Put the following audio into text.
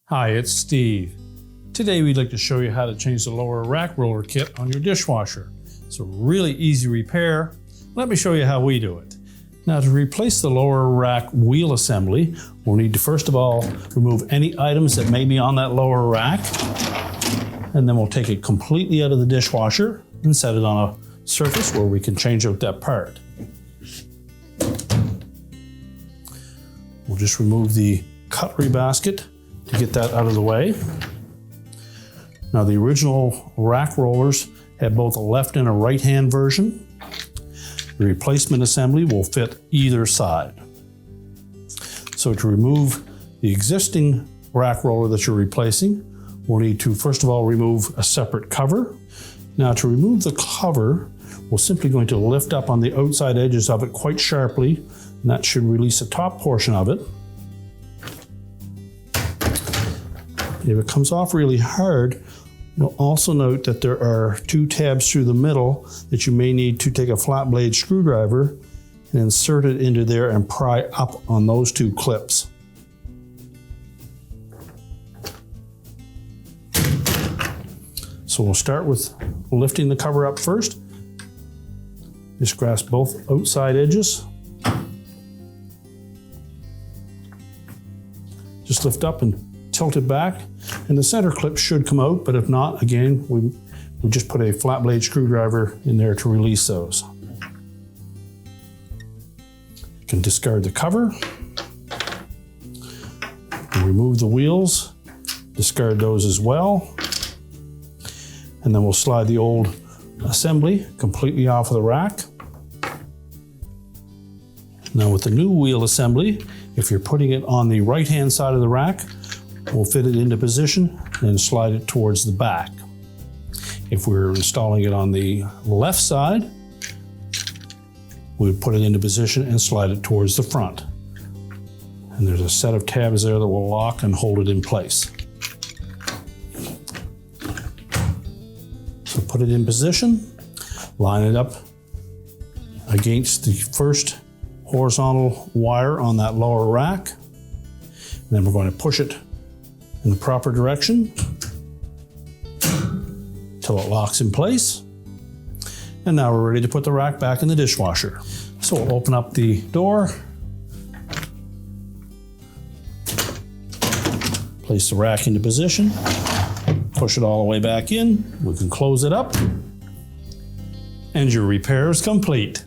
Hi, it's Steve. Today we'd like to show you how to change the lower rack roller kit on your dishwasher. It's a really easy repair. Let me show you how we do it. Now, to replace the lower rack wheel assembly, we'll need to first of all remove any items that may be on that lower rack, and then we'll take it completely out of the dishwasher and set it on a surface where we can change out that part. We'll just remove the cutlery basket to get that out of the way. Now, the original rack rollers had both a left and a right hand version. The replacement assembly will fit either side. So to remove the existing rack roller that you're replacing, we'll need to first of all remove a separate cover. Now, to remove the cover, we're simply going to lift up on the outside edges of it quite sharply, and that should release the top portion of it. If it comes off really hard, you'll also note that there are two tabs through the middle that you may need to take a flat blade screwdriver and insert it into there and pry up on those two clips. So we'll start with lifting the cover up first. Just grasp both outside edges. Just lift up and tilt it back, and the center clip should come out, but if not, again, we just put a flat blade screwdriver in there to release those. You can discard the cover, remove the wheels, discard those as well, and then we'll slide the old assembly completely off of the rack. Now, with the new wheel assembly, if you're putting it on the right-hand side of the rack, we'll fit it into position and slide it towards the back. If we're installing it on the left side, we would put it into position and slide it towards the front. And there's a set of tabs there that will lock and hold it in place. So put it in position, line it up against the first horizontal wire on that lower rack, and then we're going to push it in the proper direction until it locks in place. And now we're ready to put the rack back in the dishwasher. So we'll open up the door, place the rack into position, push it all the way back in. We can close it up, and your repair is complete.